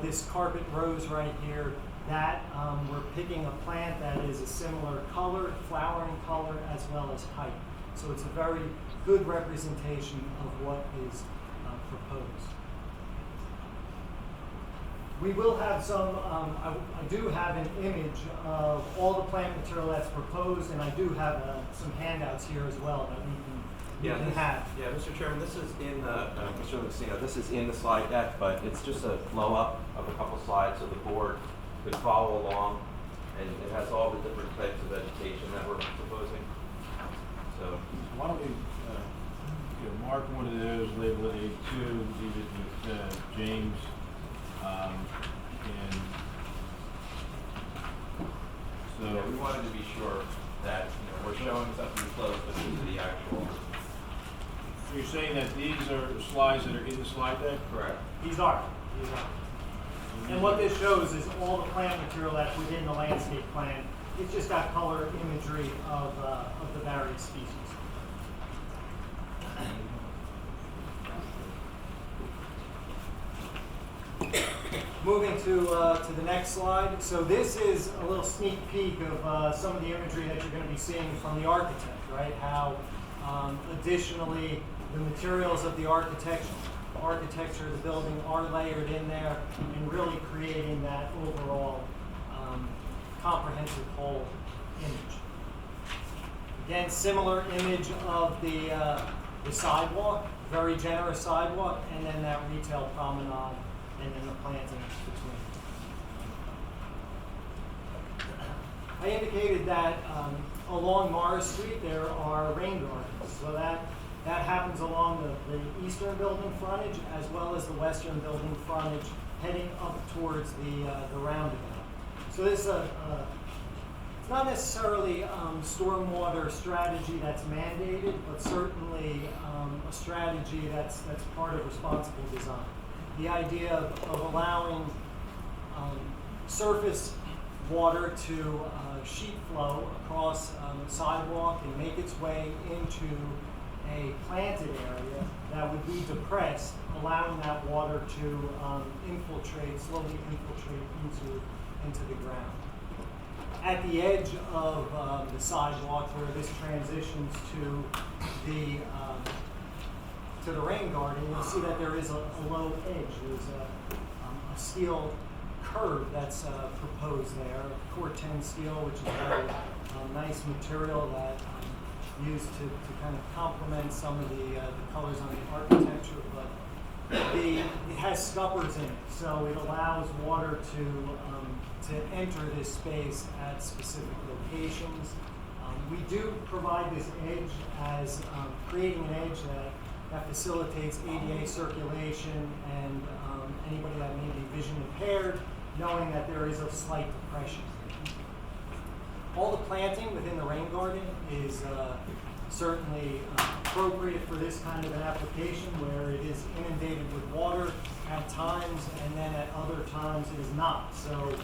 this carpet rose right here, that we're picking a plant that is a similar color, flowering color, as well as height. So it's a very good representation of what is proposed. We will have some, I do have an image of all the plant material that's proposed, and I do have some handouts here as well that we can have. Yeah, Mr. Chairman, this is in the, Mr. Lucino, this is in the slide deck, but it's just a blow up of a couple slides so the board could follow along, and it has all the different types of vegetation that we're proposing. So why don't we mark one of those, label it A2, leave it with James, and so yeah, we wanted to be sure that we're showing something close, but this is the actual. You're saying that these are slides that are in the slide deck? Correct. These are. And what this shows is all the plant material that's within the landscape plan. It's just got color imagery of the various species. Moving to the next slide. So this is a little sneak peek of some of the imagery that you're going to be seeing from the architect, right? How additionally the materials of the architecture of the building are layered in there and really creating that overall comprehensive whole image. Again, similar image of the sidewalk, very generous sidewalk, and then that retail promenade, and then the plantings between. I indicated that along Morris Street there are rain gardens, so that happens along the eastern building frontage as well as the western building frontage, heading up towards the roundabout. So this it's not necessarily stormwater strategy that's mandated, but certainly a strategy that's part of responsible design. The idea of allowing surface water to sheet flow across the sidewalk and make its way into a planted area that would be depressed, allowing that water to slowly infiltrate into the ground. At the edge of the sidewalk where this transitions to the rain garden, you'll see that there is a low edge. There's a steel curb that's proposed there, Corten steel, which is a very nice material that used to kind of complement some of the colors on the architecture, but it has scuppers in it, so it allows water to enter this space at specific locations. We do provide this edge as creating an edge that facilitates ADA circulation and anybody that may be vision impaired, knowing that there is a slight depression. All the planting within the rain garden is certainly appropriate for this kind of an application where it is inundated with water at times and then at other times it is not. So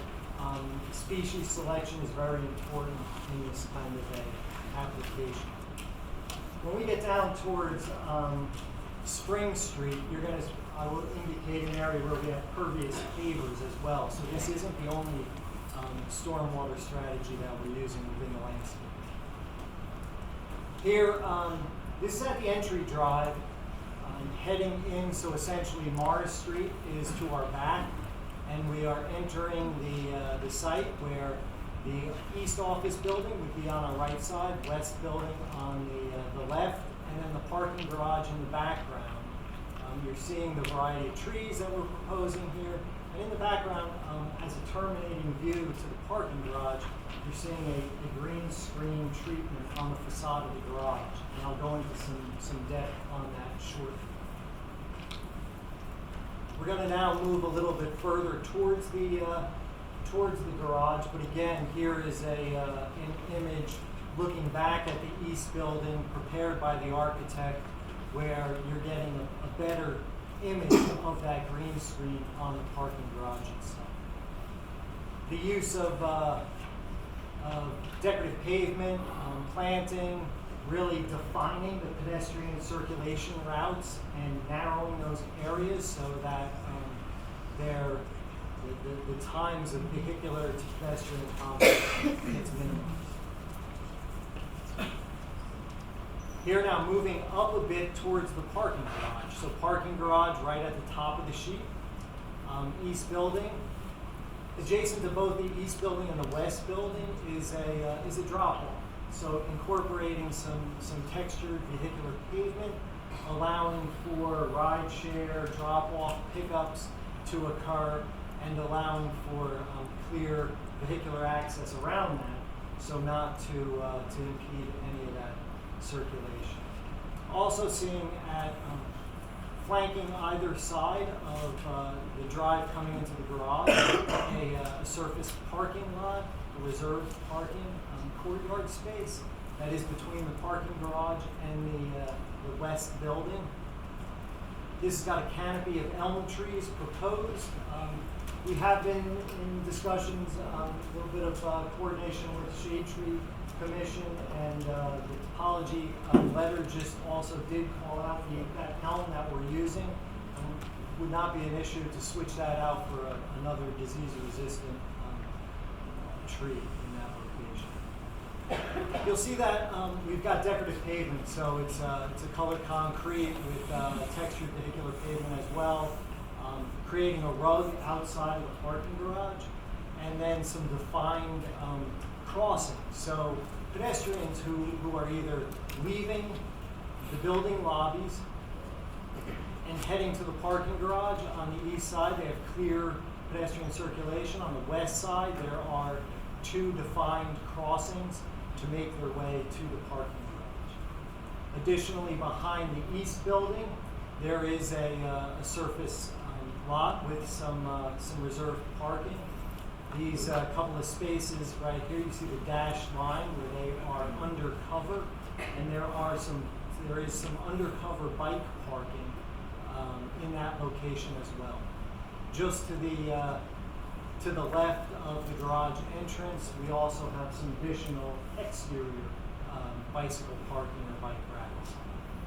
species selection is very important in this kind of an application. When we get down towards Spring Street, I will indicate an area where we have pervious pavers as well. So this isn't the only stormwater strategy that we're using within the landscape. Here, this is at the entry drive, heading in, so essentially Morris Street is to our back, and we are entering the site where the east office building would be on our right side, west building on the left, and then the parking garage in the background. You're seeing the variety of trees that we're proposing here, and in the background, as a terminating view to the parking garage, you're seeing a green screen treatment on the facade of the garage, and I'll go into some depth on that shortly. We're going to now move a little bit further towards the garage, but again, here is an image looking back at the east building prepared by the architect, where you're getting a better image of that green screen on the parking garage itself. The use of decorative pavement, planting, really defining the pedestrian circulation routes and narrowing those areas so that they're the times of vehicular to pedestrian contact gets minimized. Here now, moving up a bit towards the parking garage. So parking garage right at the top of the sheet. East building. Adjacent to both the east building and the west building is a drop-off. So incorporating some textured vehicular pavement, allowing for ride share, drop-off pickups to occur, and allowing for clear vehicular access around that, so not to impede any of that circulation. Also seeing at flanking either side of the drive coming into the garage, a surface parking lot, a reserved parking courtyard space that is between the parking garage and the west building. This has got a canopy of elm trees proposed. We have been in discussions, a little bit of coordination with the Shade Tree Commission, and the topology letter just also did call out that elm that we're using. Would not be an issue to switch that out for another disease-resistant tree in that location. You'll see that we've got decorative pavement, so it's a colored concrete with textured vehicular pavement as well, creating a rug outside of the parking garage, and then some defined crossings. So pedestrians who are either leaving the building lobbies and heading to the parking garage on the east side, they have clear pedestrian circulation. On the west side, there are two defined crossings to make their way to the parking garage. Additionally, behind the east building, there is a surface lot with some reserved parking. These couple of spaces right here, you see the dashed line where they are undercover, and there is some undercover bike parking in that location as well. Just to the left of the garage entrance, we also have some additional exterior bicycle parking or bike racks.